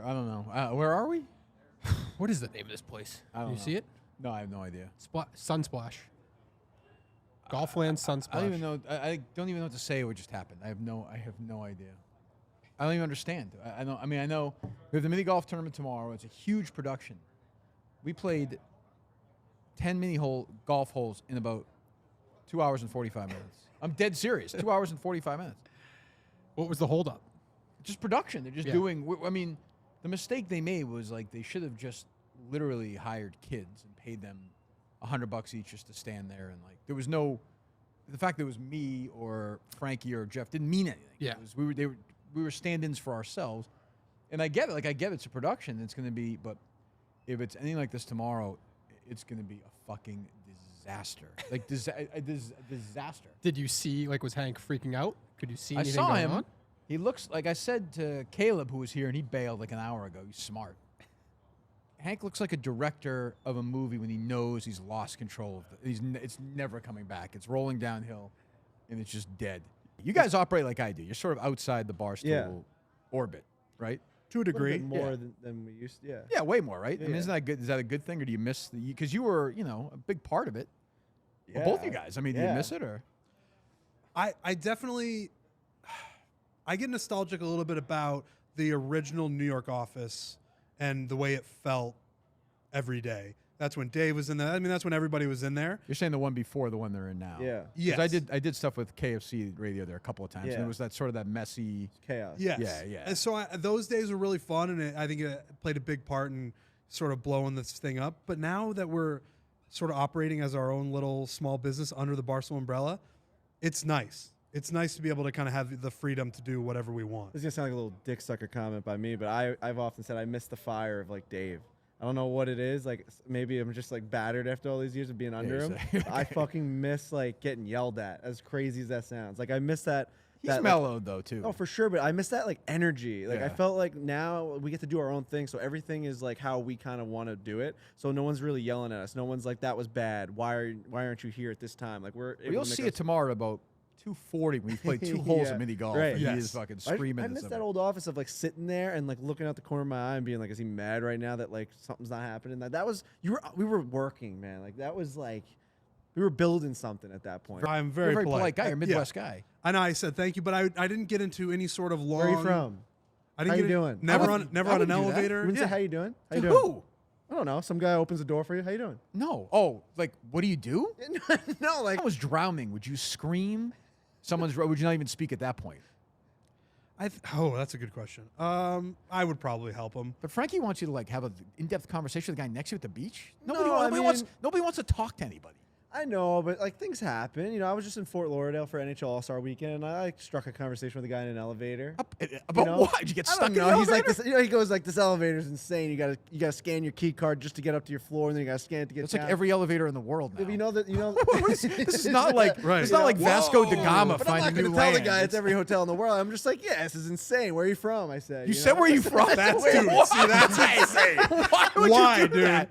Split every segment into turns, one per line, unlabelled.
I don't know. Where are we?
What is the name of this place?
I don't know.
See it?
No, I have no idea.
Sunsplash. Golfland Sunsplash.
I don't even know. I don't even know what to say. What just happened? I have no idea. I don't even understand. I know we have the mini golf tournament tomorrow. It's a huge production. We played 10 golf holes in about 2 hours and 45 minutes. I'm dead serious. 2 hours and 45 minutes.
What was the holdup?
Just production. They're just doing. I mean, the mistake they made was like they should have just literally hired kids and paid them $100 each just to stand there, and like there was no. The fact that it was me or Frankie or Jeff didn't mean anything.
Yeah,
we were stand-ins for ourselves, and I get it. Like I get it's a production. It's going to be, but if it's anything like this tomorrow, it's going to be a fucking disaster. Like disaster.
Did you see? Like, was Hank freaking out? Could you see?
I
anything
saw
going
him.
on?
He looks like I said to Caleb, who was here, and he bailed like an hour ago. He's smart. Hank looks like a director of a movie when he knows he's lost control of it. It's never coming back. It's rolling downhill, and it's just dead. You guys operate like I do. You're sort of outside the Barstool orbit, right?
To a degree.
More than we used to,
Yeah, way more, right?
Yeah.
I mean, isn't that good? Is that a good thing, or do you miss because you were, a big part of it?
Yeah.
Well, both you guys. I mean, do you miss it, or?
I definitely, I get nostalgic a little bit about the original New York office and the way it felt every day. That's when Dave was in there. I mean, that's when everybody was in there.
You're saying the one before the one they're in now.
Yeah.
Yes.
I did stuff with KFC radio there a couple of times.
Yeah.
And it was that sort of that messy
Chaos.
Yes.
Yeah.
And so those days were really fun, and I think it played a big part in sort of blowing this thing up. But now that we're sort of operating as our own little small business under the Barstool umbrella, it's nice. It's nice to be able to kind of have the freedom to do whatever we want.
This is going to sound like a little dick sucker comment by me, but I've often said I miss the fire of, like, Dave. I don't know what it is. Like, maybe I'm just, like, battered after all these years of being under him. I fucking miss, like, getting yelled at, as crazy as that sounds. Like, I miss that.
He's mellowed, though, too.
Oh, for sure, but I miss that, like, energy. Like,
Yeah.
I felt like now we get to do our own thing, so everything is, like, how we kind of want to do it. So no one's really yelling at us. No one's like, that was bad. Why aren't you here at this time? Like,
You'll see it tomorrow about 2:40 when you play 2 holes of mini golf.
Right.
And
Yes.
he is fucking screaming.
I miss that old office of, like, sitting there and, like, looking out the corner of my eye and being like, is he mad right now that, like, something's not happening? That was we were working, man. Like, that was like we were building something at that point.
I'm
You're
very,
a very polite guy. You're a Midwest
Yeah.
guy.
I know I said thank you, but I didn't get into any sort of long.
Where are you from?
I didn't
How
get
you doing?
Never
I
on
wouldn't
an
do that.
elevator.
You wouldn't say how you doing? How you
To
doing?
who?
I don't know. Some guy opens the door for you. How you doing?
No. Oh, like, what do you do?
No, like
I was drowning. Would you scream? Would you not even speak at that point?
That's a good question. I would probably help him.
But Frankie wants you to like have an in-depth conversation with the guy next to you at the beach.
No,
Nobody
I mean-
wants to talk to anybody.
I know, but like things happen. You know, I was just in Fort Lauderdale for NHL All-Star Weekend, and I like struck a conversation with a guy in an elevator.
About
know?
what? Did you get
I
stuck
don't
in the
know. He's like
elevator?
this. He goes like, "This elevator's insane. You gotta scan your key card just to get up to your floor, and then you gotta scan it to get
It's
down."
like every elevator in the world now.
If you know that, you know.
this is not like
Right.
It's not like Vasco da Gama
But I'm not
finding
gonna
new
tell
land.
the guy it's every hotel in the world. I'm just like, yeah, this is insane. Where are you from? I said.
You said where you from?
That's
Wait,
dude.
what?
See, that's insane.
Why would
Why,
you do
dude?
that?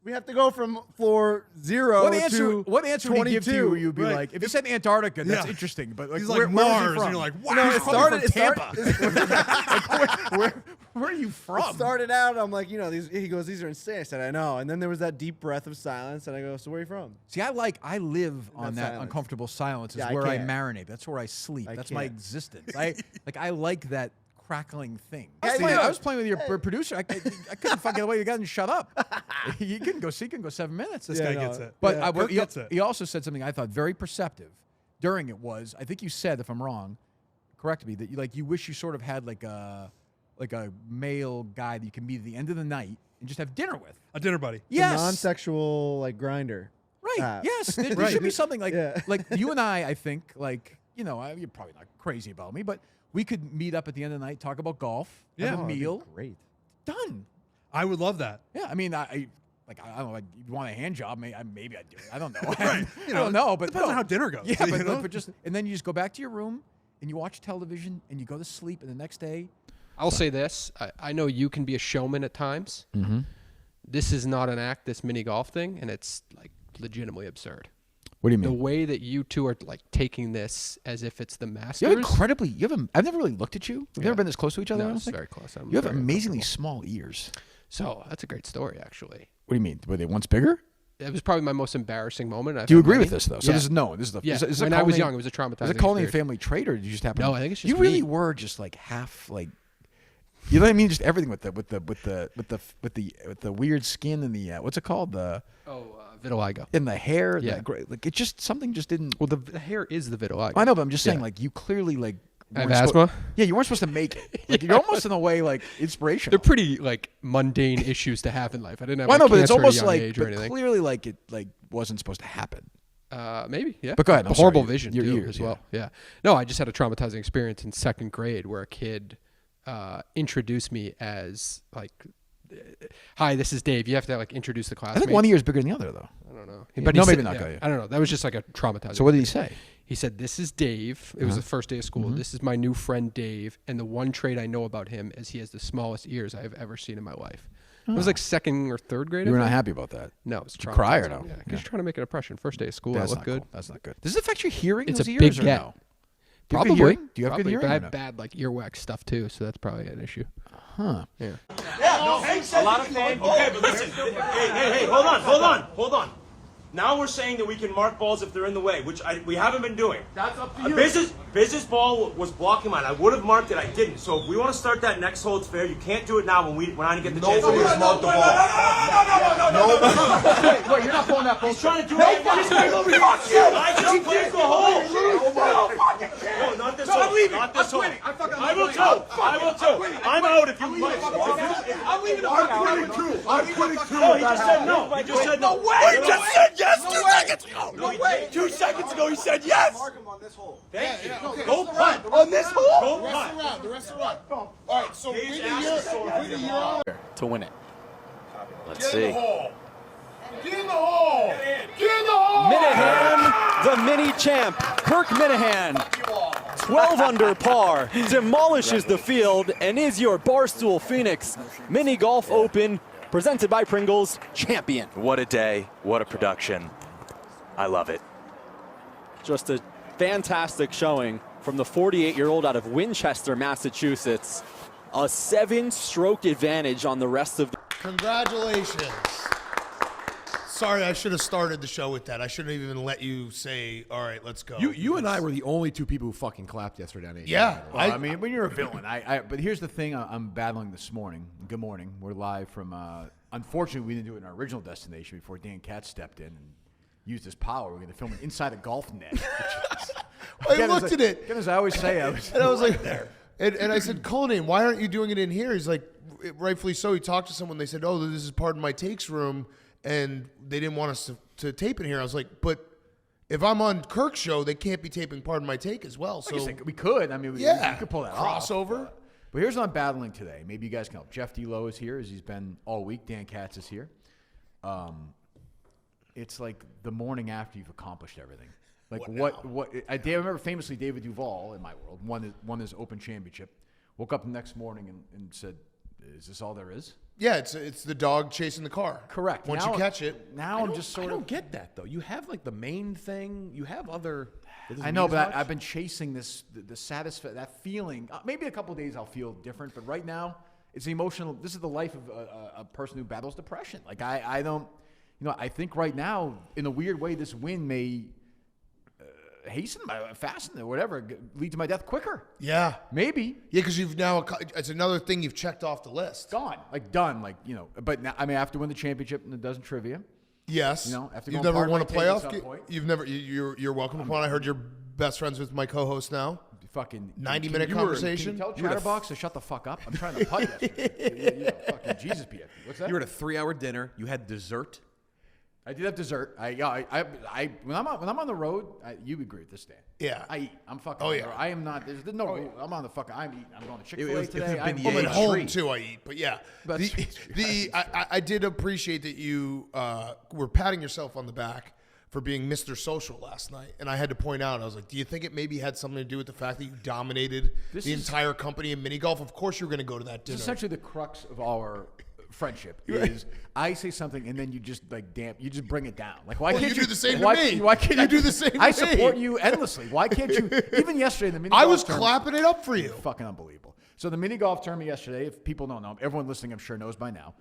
We have to go from floor 0
What
to
answer would he give to you?
22.
Where you'd be
Right.
like, if he said Antarctica, that's
Yeah.
interesting. But like,
He's
where,
like
where was he
Mars,
from?
and you're like, wow.
No,
He's probably from Tampa.
It
Where are you from?
started out. I'm like, you know, he goes, these are insane. I said, I know. And then there was that deep breath of silence, and I go, so where are you from?
See, I live on that
silence.
uncomfortable silence. Is
Yeah, I
where I
can't.
marinate. That's where I sleep.
I
That's my
can't.
existence. I like that crackling thing.
Yeah,
I was playing with your producer. I couldn't fucking away. You got to shut up. You couldn't go. He can go 7 minutes.
This
Yeah,
guy
no.
gets it.
But
Yeah.
Kirk gets it.
he also said something I thought very perceptive during it was, I think you said, if I'm wrong, correct me, that you wish you sort of had like a male guy that you can meet at the end of the night and just have dinner with.
A dinner buddy.
Yes.
Non-sexual, like, grinder.
Right. Yes. There
Right.
should be something like
Yeah.
like you and I think, like, you're probably not crazy about me, but we could meet up at the end of the night, talk about golf, have
Yeah.
a
Oh, that'd be
meal,
Great.
done.
I would love that.
Yeah. I mean, I don't know. Like, you want a hand job? Maybe I'd do it. I don't know.
Right.
I don't know. But
depends
no.
on how dinner goes.
Yeah,
you know?
but just and then you just go back to your room and you watch television and you go to sleep, and the next day.
I'll say this. I know you can be a showman at times.
Mm-hmm.
This is not an act, this mini golf thing, and it's like legitimately absurd.
What do you
The
mean?
way that you two are like taking this as if it's the Masters.
You have incredibly. I've never really looked at you. We've never been this close to each other. I
No,
don't
it's
think.
very close.
You have amazingly small ears.
So that's a great story, actually.
What do you mean? Were they once bigger?
It was probably my most embarrassing moment.
Do you agree with this though? So
Yeah.
this is no. This is the.
Yeah.
Is
When I was young, it was a traumatizing.
Is it calling a
experience.
family trait, or did you just happen?
No, I think it's just
you really
me.
were just like half like. You know what I mean? Just everything with the weird skin and the what's it called
Vitiligo.
in the hair.
Yeah.
Like it just something just didn't.
Well, the hair is the vitiligo.
I know, but I'm just saying
Yeah.
like you clearly like.
I have
weren't
asthma.
Yeah, you weren't supposed to make it. Like you're almost in a way like inspirational.
They're pretty like mundane issues to have in life. I didn't have
Well, I
like,
know, but it's
cancer at a
almost
young
like
age or
but
anything.
clearly like it like wasn't supposed to happen.
Maybe, yeah.
But go ahead, I'm
A horrible
sorry,
vision
your
too,
ears,
as well. Yeah. No, I just had a traumatizing experience in second grade where a kid introduced me as like, "Hi, this is Dave." You have to like introduce the
I
classmates.
think one ear is bigger than the other though.
I don't know.
Yeah,
But
no,
he
maybe
said-
not,
yeah,
got you.
I don't know. That was just like a traumatizing.
So what did he say?
He said, "This is Dave." It was the first day of school. This is my new friend Dave, and the one trait I know about him is he has the smallest ears I have ever seen in my life. It was like second or third grade.
You were
I
not
think.
happy about that.
No, it was
Did you cry or
traumatizing.
no?
Yeah, because
Yeah.
you're trying to make an impression. First day of school,
That's
I
not
look good.
cool. That's not good. Does it affect your hearing?
It's
those
a
ears,
big
or
get.
no? Do you have good
Probably.
hearing? Do you have good
Probably,
hearing?
but I
or
have
no?
bad like earwax stuff too, so that's probably an issue.
Huh.
Yeah.
A lot of fans. Okay, but listen. Hey, hold on. Now we're saying that we can mark balls if they're in the way, which we haven't been doing. That's up to you. Business ball was blocking mine. I would have marked it. I didn't. So if we want to start that next hole, it's fair. You can't do it now when I didn't get the chance.
Nobody has marked the ball.
No. Wait, you're not pulling that ball. He's trying to do it. I just played the hole. No, not this hole. Not this hole. I will too. I'm out if you play.
I'm leaving the I'm quitting too.
No, he just said no. He just said no.
He just said yes 2 seconds ago. No way.
2 seconds ago, he said yes.
Mark him on this hole.
Thank you.
Okay,
Go punt.
on this hole?
Go punt.
The rest of the run. All right, so
Dave's
win
ass is sore.
the year
to win it. Let's
Get in the
see.
hole. Get in the hole. Get in the hole.
Minihane, the mini champ, Kirk Minihane, 12 under par, demolishes the field and is your Barstool Phoenix Mini Golf Open, presented by Pringles, champion.
What a day, what a production. I love it.
Just a fantastic showing from the 48-year-old out of Winchester, Massachusetts. A 7-stroke advantage on the rest of the...
Congratulations. Sorry, I should have started the show with that. I shouldn't have even let you say, all right, let's go.
You and I were the only two people who fucking clapped yesterday on 8.
Yeah.
Well, I mean, when you're a villain, but here's the thing I'm battling this morning. Good morning. We're live from, unfortunately, we didn't do it in our original destination before Dan Katz stepped in and used his power. We're going to film it inside a golf net.
I looked at it.
Again, as I always say,
And I was like, there. And I said, Cullinane, why aren't you doing it in here? He's like, rightfully so. He talked to someone. They said, oh, this is Pardon My Takes room, and they didn't want us to tape in here. I was like, but if I'm on Kirk's show, they can't be taping Pardon My Take as well. So
we could. I mean, we could pull that
crossover.
off. But here's what I'm battling today. Maybe you guys can help. Jeff D'Lo is here, as he's been all week. Dan Katz is here. It's like the morning after you've accomplished everything. Like I remember famously David Duval in my world won his Open Championship. Woke up the next morning and said, "Is this all there is?"
Yeah, it's the dog chasing the car.
Correct.
Once
Now-
you catch it.
Now I'm just
I
sort
don't
of.
get that, though. You have, like, the main thing. You have other...
I know, but I've been chasing this that feeling. Maybe a couple of days I'll feel different, but right now it's emotional. This is the life of a person who battles depression. Like I don't, I think right now in a weird way this win may fasten or whatever, lead to my death quicker.
Yeah.
Maybe.
Yeah, because you've now, it's another thing you've checked off the list.
Gone, done, But now, I mean, I have to win the championship in a dozen trivia.
Yes.
After
You've
going
never
Pardon
won
My
a
Take at
playoff
some
game?
point.
You've never, you're welcome upon. I heard you're best friends with my co-host now.
Fucking
90-minute
Can
conversation.
you tell Chatterbox to shut the fuck up? I'm trying to putt yesterday. Fucking Jesus, PFP. What's that?
You were at a 3-hour dinner. You had dessert.
I did have dessert. When I'm on the road, you agree with this, Dan.
Yeah.
I eat. I'm fucking.
Oh, yeah.
I am not. There's no. rule. I'm on the fucking. I'm eating. I'm going to Chick-fil-A
It
today.
would've been the
I'm at
age
home
tree.
too. I eat, but yeah.
That's true.
I did appreciate that you were patting yourself on the back for being Mr. Social last night, and I had to point out. I was like, do you think it maybe had something to do with the fact that you dominated the entire company in mini golf? Of course, you're going to go to that dinner.
It's essentially the crux of our friendship is I say something and then you just like you just bring it down. Like why
Well,
can't
you do the same to
why,
me.
Why can't
You do the same
I
to me.
support you endlessly. Why can't you? Even yesterday in the mini
I
golf
was
tournament,
clapping it up for you.
fucking unbelievable. So the mini golf tournament yesterday, if people don't know, everyone listening I'm sure knows by now.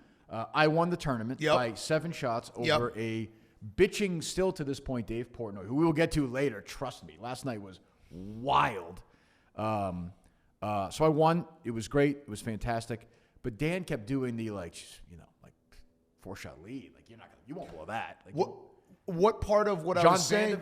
I won the tournament by 7 shots over a bitching still to this point Dave Portnoy, who we will get to later. Trust me, last night was wild. So I won. It was great. It was fantastic. But Dan kept doing the like 4-shot lead. Like you won't blow that. Like,
What part of what I
John
was saying?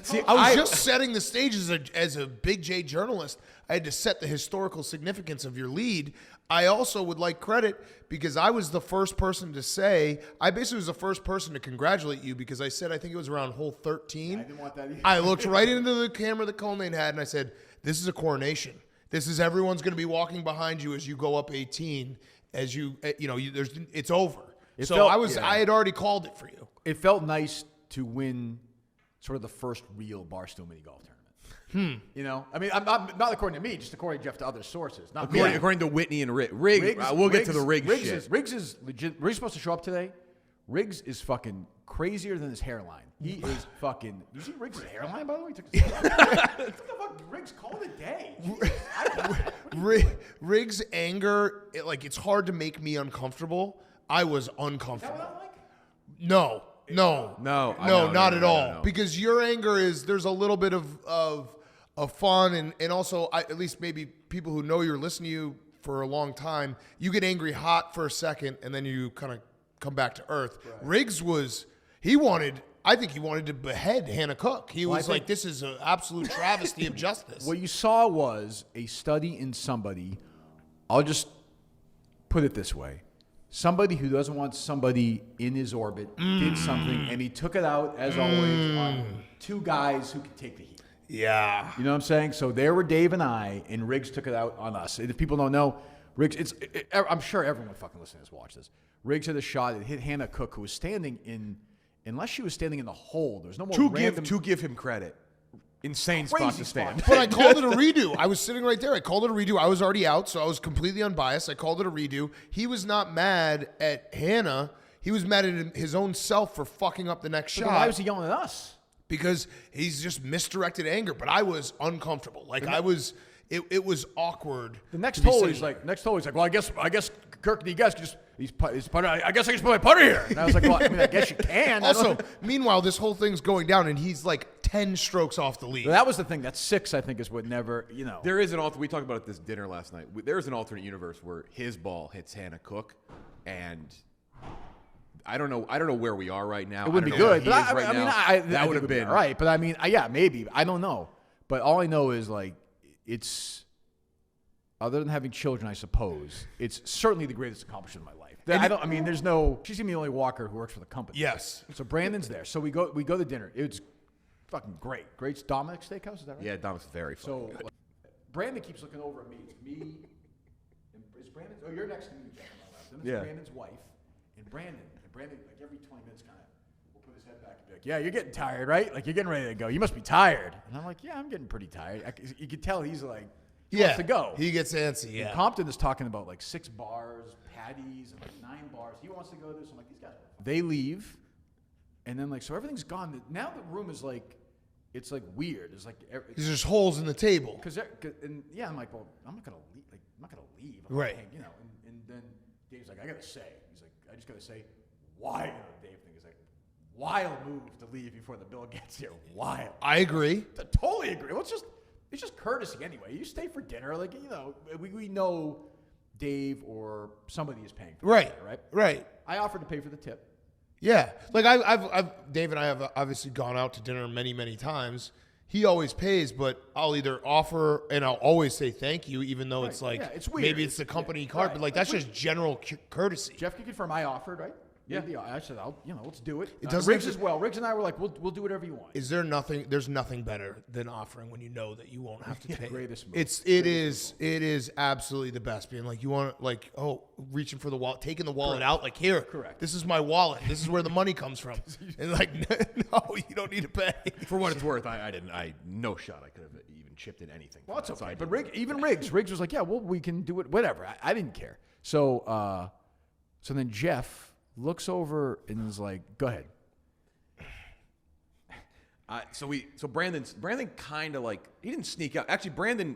See,
I was just setting the stage as a Big J journalist. I had to set the historical significance of your lead. I also would like credit because I was the first person to say, I basically was the first person to congratulate you because I said, I think it was around hole 13.
I didn't want that either.
I looked right into the camera that Colnane had and I said, this is a coronation. This is everyone's going to be walking behind you as you go up 18, as it's over. I had already called it for you.
It felt nice to win sort of the first real Barstool mini golf tournament. You know? I mean, I'm not according to me, just according to Jeff to other sources. Not
According to Whitney and Riggs. We'll get to the Riggs shit.
Riggs is legit. Riggs is supposed to show up today. Riggs is fucking crazier than his hairline. He is fucking. You see Riggs' hairline, by the way? What the fuck? Riggs, call it a day.
Riggs' anger, it's hard to make me uncomfortable. I was uncomfortable.
Is that what I like?
No, not at all.
No.
Because your anger there's a little bit of fun and also at least maybe people who know you're listening to you for a long time, you get angry hot for a second and then you kind of come back to earth. Right. Riggs I think he wanted to behead Hannah Cook. He was like, this is an absolute travesty of justice.
What you saw was a study in somebody, I'll just put it this way. Somebody who doesn't want somebody in his orbit did something, and he took it out, as always, on 2 guys who could take the heat.
Yeah.
You know what I'm saying? So there were Dave and I, and Riggs took it out on us. And if people don't know, Riggs, I'm sure everyone fucking listening to this watch this. Riggs had a shot. It hit Hannah Cook, who was standing unless she was standing in the hole, there's no more
To give him credit. Insane spot to stand.
But I called it a redo. I was sitting right there. I called it a redo. I was already out, so I was completely unbiased. I called it a redo. He was not mad at Hannah. He was mad at his own self for fucking up the next shot.
Why was he yelling at us?
Because he's just misdirected anger. But I was uncomfortable. It was awkward.
The next hole, he's like, well, I guess Kirk, I guess I can put my putter here. And I was like, well, I guess you can.
Also, meanwhile, this whole thing's going down, and he's like 10 strokes off the lead.
That was the thing. That 6, I think, is what never,
There is we talked about it at this dinner last night. There is an alternate universe where his ball hits Hannah Cook, and I don't know where we are right now.
It would be good. But that would have been all right. But maybe. I don't know. But all I know is it's. Other than having children, I suppose, it's certainly the greatest accomplishment of my life. She's gonna be the only walker who works for the company.
Yes.
So Brandon's there. So we go to dinner. It's fucking great. Great Dominic's Steakhouse, is that right?
Yeah, Dominic's very fun.
So Brandon keeps looking over at me. It's me. And is Brandon? Oh, you're next to me, Jeff, on my left. Then it's Brandon's wife and Brandon. And Brandon, every 20 minutes, kind of will put his head back and be like, "Yeah, you're getting tired, right? Like you're getting ready to go. You must be tired." And I'm like, "Yeah, I'm getting pretty tired." You could tell he's like. He wants to go.
He gets antsy, yeah.
And Compton is talking about 6 bars, patties, and 9 bars. He wants to go to this. I'm like, these guys. They leave, and then so everything's gone. Now the room is it's weird. It's
there's just holes in the table.
I'm like, well, I'm not gonna leave. I'm not gonna leave.
Right.
And then Dave's like, I gotta say. He's like, I just gotta say, why? Dave thing is wild move to leave before the bill gets here. Wild.
I agree.
I totally agree. Well, it's just courtesy anyway. You stay for dinner, we know Dave or somebody is paying for
right,
dinner, right?
Right.
I offered to pay for the tip.
Yeah, I've Dave and I have obviously gone out to dinner many, many times. He always pays, but I'll either offer and I'll always say thank you, even though it's it's weird. Maybe it's the company card, but that's just general courtesy.
Jeff can confirm I offered, right?
Yeah.
I said, let's do it.
Riggs
as well. Riggs and I were like, we'll do whatever you want.
There's nothing better than offering when you know that you won't have to pay.
Greatest move.
It is absolutely the best. Being you want reaching for the wallet, taking the wallet out, here.
Correct.
This is my wallet. This is where the money comes from. And no, you don't need to pay.
For what it's worth, no shot I could have even chipped in anything.
Well, that's okay. But Riggs was like, yeah, well, we can do it, whatever. I didn't care. So, So then Jeff looks over and is like, "Go ahead."
So Brandon kind of like, he didn't sneak out. Actually, Brandon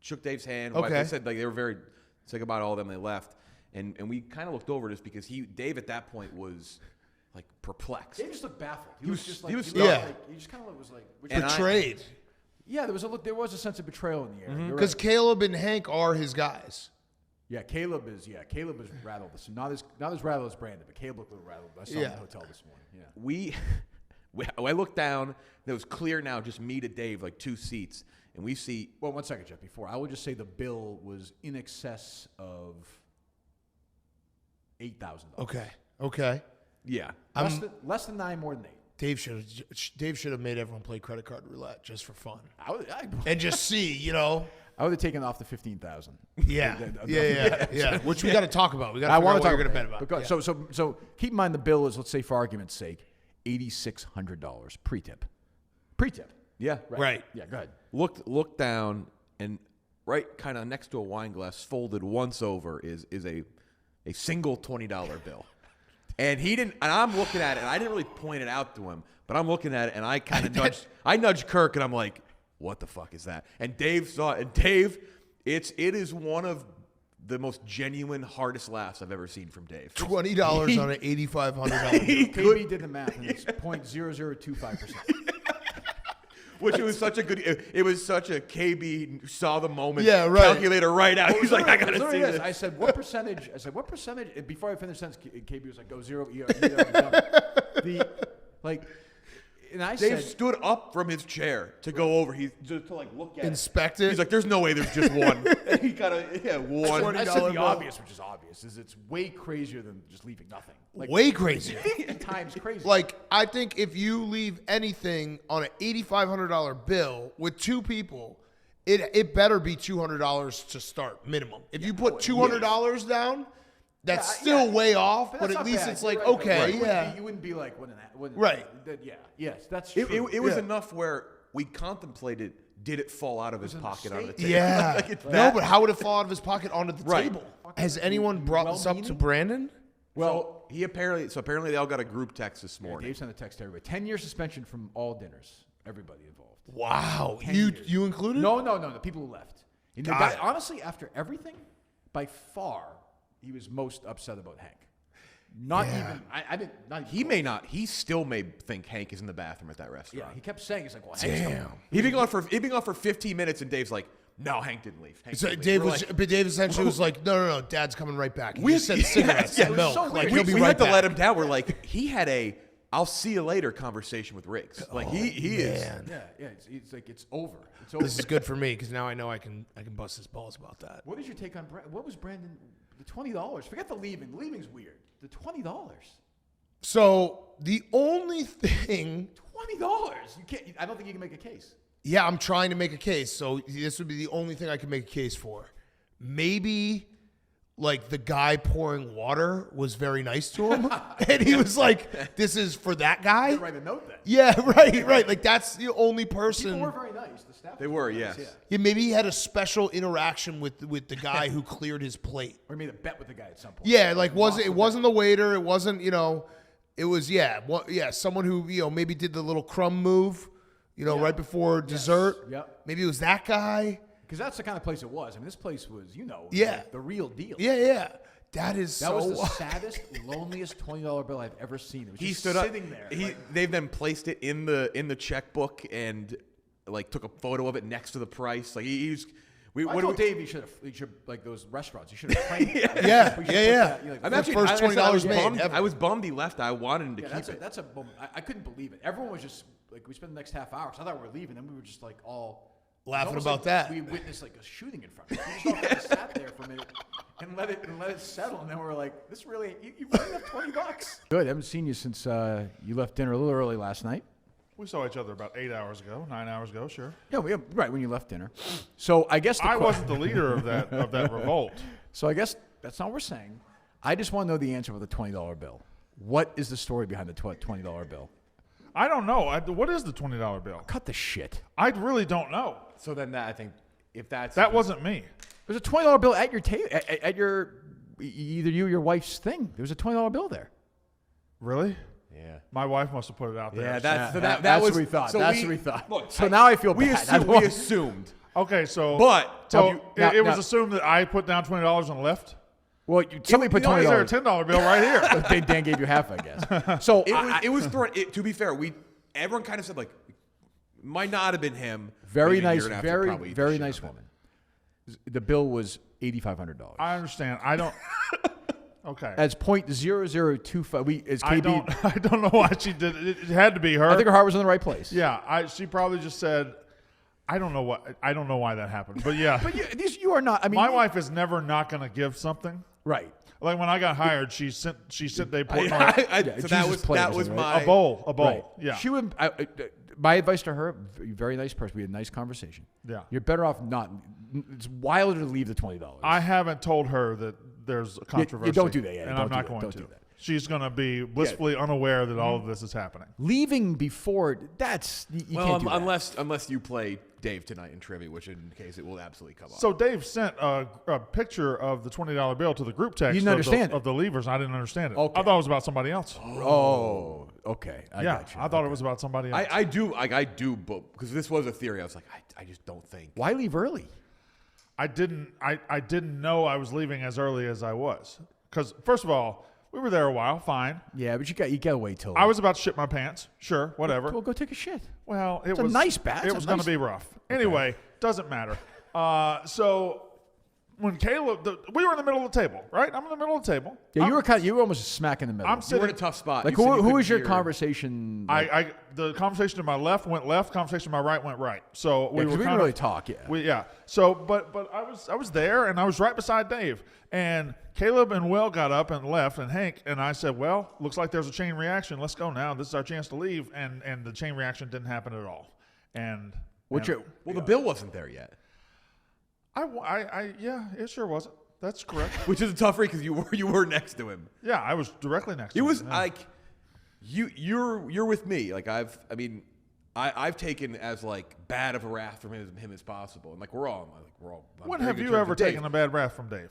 shook Dave's hand.
Okay.
They said like they were very sick about all of them. They left, and we kind of looked over just because Dave at that point was like perplexed.
Dave just looked baffled. He was just like,
he was
he just kind of was like
Betrayed.
Yeah, there was a sense of betrayal in the air.
Mm-hmm.
Because Caleb and Hank are his guys.
Yeah, Caleb is rattled. Not as rattled as Brandon, but Caleb looked a little rattled. I saw him in the hotel this morning. Yeah.
I looked down. It was clear now, just me to Dave, like 2 seats, and we see.
Well, 1 second, Jeff. Before I would just say the bill was in excess of $8,000.
Okay.
Yeah.
Less than 9, more than 8.
Dave should have made everyone play credit card roulette just for fun.
I
And just see, you know.
would have taken off the 15,000.
Yeah. Which we got to talk about. We got to.
I want to talk
about
about
bet about.
Because, so keep in mind the bill is, let's say for argument's sake, $8,600 pre-tip. Pre-tip.
Yeah.
Right.
Yeah. Go ahead.
Looked down, and right kind of next to a wine glass, folded once over, is a single $20 bill. And he didn't. And I'm looking at it, and I didn't really point it out to him, but I'm looking at it, and I kind of nudged Kirk, and I'm like, "What the fuck is that?" And Dave saw it, and Dave, it is one of the most genuine, hardest laughs I've ever seen from Dave.
$20 on an $8,500 bill.
KB did the math, and it's 0.0025%.
Which it was such a good. It was such a KB saw the moment.
Yeah, right.
Calculator right out. He's like, I gotta see this.
I said, what percentage? And before I finished the sentence, KB was like, go 0. And I
Dave
said,
stood up from his chair to go over. To like look at
Inspect
it.
it.
He's like, there's no way there's just one. He got one.
I said the
bill.
obvious, which is obvious, is it's way crazier than just leaving nothing. Like,
Way crazier.
50 times crazier.
Like, I think if you leave anything on an $8,500 bill with 2 people, it better be $200 to start minimum. If you put $200 down, that's still way off, but
that's
at
not
least
bad.
it's
You're
like,
right.
okay,
Right.
yeah.
You wouldn't be like,
Right.
Yes, that's true.
It was enough where we contemplated, did it fall out of his pocket on the table?
Yeah.
Like, it's
No,
that-
but how would it fall out of his pocket onto the
Right.
table? Has anyone brought this up to Brandon?
Well, apparently they all got a group text this
Yeah,
morning.
Dave sent a text to everybody. 10-year suspension from all dinners. Everybody involved.
Wow.
10
You
years.
you included?
No, the people who left. And the
Got
guy,
it.
honestly, after everything, by far, he was most upset about Hank. Not even. I didn't. Not
He may not. He still may think Hank is in the bathroom at that
Yeah,
restaurant.
he kept saying, "He's like, well, Hank's coming."
He'd been gone for 15 minutes, and Dave's like, "No, Hank didn't leave." Hank
So
didn't leave."
Dave
We're
was,
like,
but Dave essentially was like, no, Dad's coming right back. He
We-
just said
yeah,
cigarettes
yeah,
and
it was
milk.
so
Like
weird.
he'll be
we
right
had to
back.
let him down. We're like, he had a "I'll see you later" conversation with Riggs. Like he is.
Man.
Yeah. It's like it's over. It's over.
This is good for me because now I know I can bust his balls about that.
What is your take on what was Brandon? The $20. Forget the leaving. The leaving's weird. The $20.
So the only thing,
$20. You can't. I don't think you can make a case.
yeah, I'm trying to make a case. So this would be the only thing I can make a case for. Maybe like the guy pouring water was very nice to him, and he was like, "This is for that guy."
Write a note then.
Yeah, right. Like that's the only
People
person.
were very nice. The staff.
They were,
very nice,
yes.
Yeah.
Yeah, maybe he had a special interaction with the guy who cleared his plate.
Or he made a bet with the guy at some point.
Yeah, like
Lost
it
the
wasn't the waiter, it wasn't, it was someone who, maybe did the little crumb move, right before dessert.
Yep.
Maybe it was that guy.
Because that's the kind of place it was. I mean, this place was,
Yeah.
like the real deal.
Yeah. That is
That
so
was the saddest, loneliest $20 bill I've ever seen. It was
He
just
stood up.
sitting there.
They've then placed it in the checkbook and like took a photo of it next to the price. Like he
I told Dave he should like those restaurants. You should have framed it.
Yeah.
We should put that, like,
I'm
The
actually
first $20 made
bummed.
ever.
I was bummed he left. I wanted him to
Yeah,
keep it.
that's a moment. I couldn't believe it. Everyone was just like, we spent the next half hour. So I thought we were leaving, and we were just like all
Laughing
it's almost
about
like
that.
We witnessed like a shooting in front of us. We just all kind of sat there for a minute and let it settle, and then we were like, this really you really have $20. Good. I haven't seen you since you left dinner a little early last night.
We saw each other about 8 hours ago, 9 hours ago, sure.
Yeah, right when you left dinner. So I guess
I wasn't the leader of that revolt.
So I guess that's not what we're saying. I just want to know the answer for the $20 bill. What is the story behind the $20 bill?
I don't know. What is the $20 bill?
Cut the shit.
I really don't know.
So then I think if that's
That wasn't me.
There's a $20 bill at your table, at your either you or your wife's thing. There was a $20 bill there.
Really?
Yeah.
My wife must have put it out there.
Yeah,
That's
that was
what we thought.
So
That's what we thought.
Look,
so now I feel
we
bad.
we assumed.
Okay, so
But
it was assumed that I put down $20 and left.
Well, somebody put
Why
$20.
is there a $10 bill right here?
Dan gave you half, I guess. So
It was thrown. To be fair, everyone kind of said like, might not have been him.
very
Maybe a year
nice,
and a half to
very
probably
very
shit
nice
on it.
woman. The bill was $8,500.
I understand. I don't. Okay.
That's .0025.
I don't know why she did it. It had to be her.
I think her heart was in the right place.
Yeah. She probably just said, I don't know why that happened. But yeah.
But you are not. I mean,
my wife is never not going to give something.
Right.
Like when I got hired, she said they put
So that was my
a bowl.
Right.
Yeah.
She would. My advice to her: very nice person. We had a nice conversation.
Yeah.
You're better off not. It's wilder to leave the $20.
I haven't told her that there's a controversy.
You don't do that yet.
And
Don't
I'm
do
not
that.
going
Don't
to.
do that.
She's going to be blissfully unaware that all of this is happening.
Leaving before that's you can't do that.
unless you play Dave tonight in trivia, which in case it will absolutely come up.
So Dave sent a picture of the $20 bill to the group text
You didn't understand
of the leavers. I didn't understand it.
Okay.
I thought it was about somebody else.
Oh, okay. I
yeah,
got you.
I thought it was about somebody else.
I do because this was a theory. I was like, I just don't think.
Why leave early?
I didn't know I was leaving as early as I was. Because first of all, we were there a while, fine.
Yeah, but you got to wait till.
I was about to shit my pants. Sure, whatever.
Well, go take a shit.
Well,
It's a nice bath.
It was going to be rough. Anyway, doesn't matter. So when Caleb, we were in the middle of the table, right? I'm in the middle of the table.
Yeah, you were almost smack in the middle.
I'm
You
sitting
were in a tough spot.
Like
You said you
who
couldn't
was your
hear.
conversation? Like,
The conversation to my left went left. Conversation to my right went right. So we
yeah, 'cause
were
we
kind
didn't really
of,
talk. Yeah.
Yeah. So, but I was there and I was right beside Dave, and Caleb and Will got up and left, and Hank and I said, "Well, looks like there's a chain reaction. Let's go now. This is our chance to leave." And the chain reaction didn't happen at all. And
The bill wasn't there yet,
yeah, it sure wasn't. That's correct.
which is a tough read because you were next to him.
Yeah, I was directly next to
It
him.
was
Yeah.
like you're with me. Like I've taken as like bad of a wrath from him as possible, and like we're all. on
When
very
have
good
you
terms
ever
with Dave.
taken a bad wrath from Dave?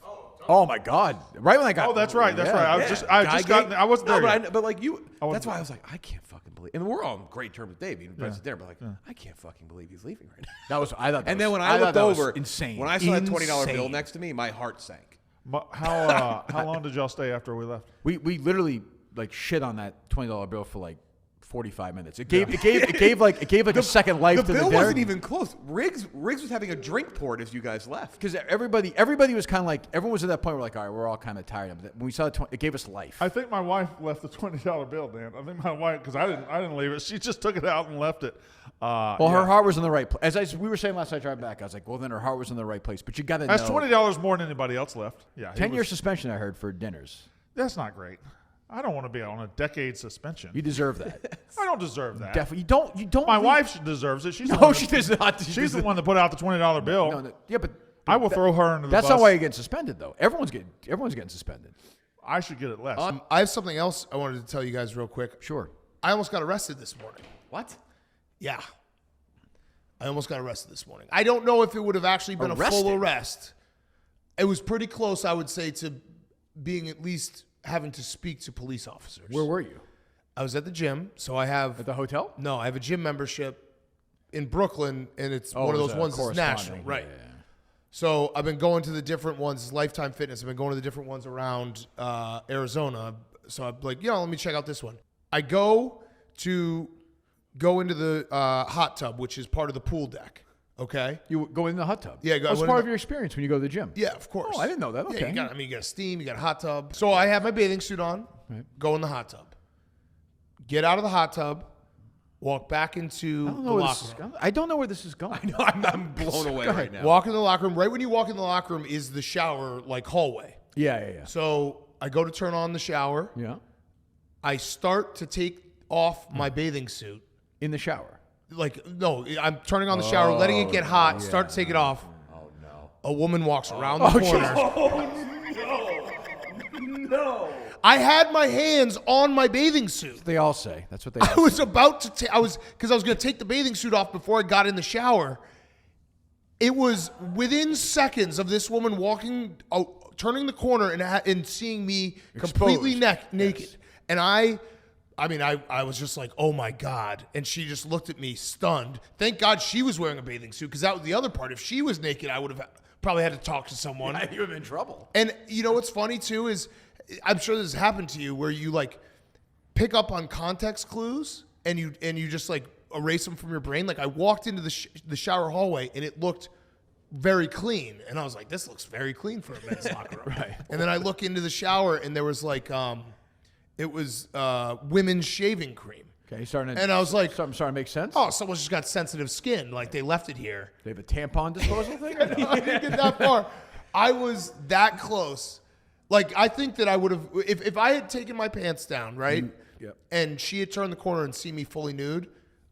Oh my God! Right when I got.
Oh, that's right. That's
yeah.
right. I wasn't there yet.
But like you,
I wasn't
that's why
there.
I was like, I can't fucking believe. And we're all on great terms with Dave, even Brent's there. But like, I can't fucking believe he's leaving right now.
That was. I thought. That
And
was,
then when I
thought
looked
that was
over,
insane.
when I saw that $20 bill
Insane.
next to me, my heart sank.
How long did y'all stay after we left?
We literally like shit on that $20 bill for like 45 minutes. It gave like a second life to the
bill
dinner.
wasn't even close. Riggs was having a drink poured as you guys left.
Because everybody was kind of like, everyone was at that point where like, all right, we're all kind of tired of it. When we saw it gave us life.
I think my wife left the $20 bill, Dan. I think my wife, because I didn't leave it. She just took it out and left it.
Her heart was in the right place. As we were saying last night driving back, I was like, well, then her heart was in the right place. But you got to know.
That's $20 more than anybody else left. Yeah,
10-year suspension, I heard, for dinners.
That's not great. I don't want to be on a decade suspension.
You deserve that.
I don't deserve that.
Definitely. You don't.
My wife deserves it. She's
No, she does not.
She's the one that put out the $20 bill.
No, yeah, but
I will throw her into the
That's
bus.
not why you're getting suspended, though. Everyone's getting suspended.
I should get it less.
I have something else I wanted to tell you guys real quick.
Sure.
I almost got arrested this morning.
What?
Yeah. I almost got arrested this morning. I don't know if it would have actually been a full arrest. It was pretty close, I would say, to being at least having to speak to police officers.
Where were you?
I was at the gym. So I have...
At the hotel?
No, I have a gym membership in Brooklyn, and it's one of those ones that's national. Right.
Yeah.
So I've been going to the different ones, Lifetime Fitness. I've been going to the different ones around Arizona. So I'm like, let me check out this one. I go into the hot tub, which is part of the pool deck. Okay.
You go in the hot tub?
Yeah.
That's part of your experience when you go to the gym?
Yeah, of course.
Oh, I didn't know that. Okay.
Yeah, you got a steam, you got a hot tub. So I have my bathing suit on, go in the hot tub. Get out of the hot tub, walk back into the locker room.
I don't know where this is going.
I know, I'm blown away right now.
Walk in the locker room. Right when you walk in the locker room is the shower, like hallway.
Yeah.
So I go to turn on the shower.
Yeah.
I start to take off my bathing suit.
In the shower?
No, I'm turning on the shower, letting it get hot, start to take it off.
Oh, no.
A woman walks around the corner.
No.
I had my hands on my bathing suit.
They all say. That's what they
I was about to take, because I was going to take the bathing suit off before I got in the shower. It was within seconds of this woman walking turning the corner and seeing me completely naked. And I was just like, oh my God. And she just looked at me stunned. Thank God she was wearing a bathing suit, because that was the other part. If she was naked, I would have probably had to talk to someone.
Yeah, you would have been in trouble.
And you know what's funny too is, I'm sure this has happened to you, where you like pick up on context clues and you just like erase them from your brain. Like I walked into the shower hallway and it looked very clean, and I was like, this looks very clean for a men's locker room.
Right.
And then I look into the shower and there was like it was women's shaving cream.
Okay,
and I was like,
starting to make sense.
Oh, someone's just got sensitive skin. Like they left it here.
They have a tampon disposal thing?
I didn't get that far. I was that close. Like I think that I would have, if I had taken my pants down, right, and she had turned the corner and seen me fully nude,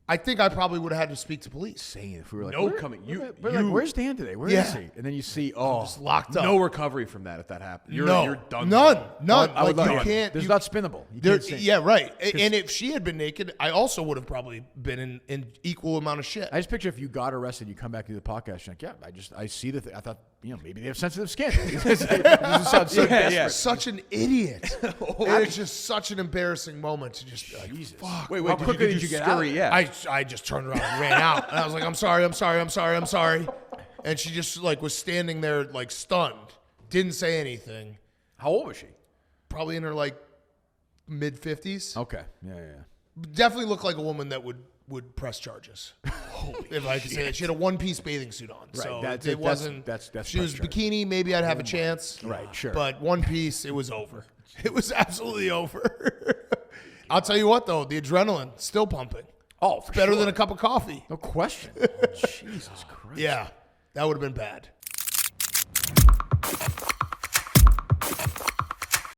I think I probably would have had to speak to police.
Saying if we were like,
Nope.
we're coming, like, where's Dan today? Where is he? And then you see,
just locked up.
No recovery from that if that happens. You're done.
None.
I would
Like
love
you
it.
can't.
There's
you-
not spinnable. You
There,
can't say.
yeah, right. And if she had been naked, I also would have probably been in equal amount of shit.
I just picture if you got arrested, you come back to the podcast, you're like, I see the thing. I thought, maybe they have sensitive skin. This sounds so desperate.
Such an idiot. It was just such an embarrassing moment to just be like,
Jesus.
fuck.
Wait,
How quickly did you get out?
Yeah.
I just turned around and ran out. And I was like, I'm sorry. And she just like was standing there like stunned. Didn't say anything.
How old was she?
Probably in her like mid 50s.
Okay. Yeah.
Definitely looked like a woman that would press charges. If I could say that. She had a one-piece bathing suit on.
Right.
So
That's
it
it.
wasn't.
That's
she was
press charge.
bikini, maybe I'd have a chance.
Right, sure.
But one piece, it was over. It was absolutely over. I'll tell you what though, the adrenaline still pumping.
Oh, for
Better
sure.
than a cup of coffee.
No question. Jesus Christ.
Yeah, that would have been bad.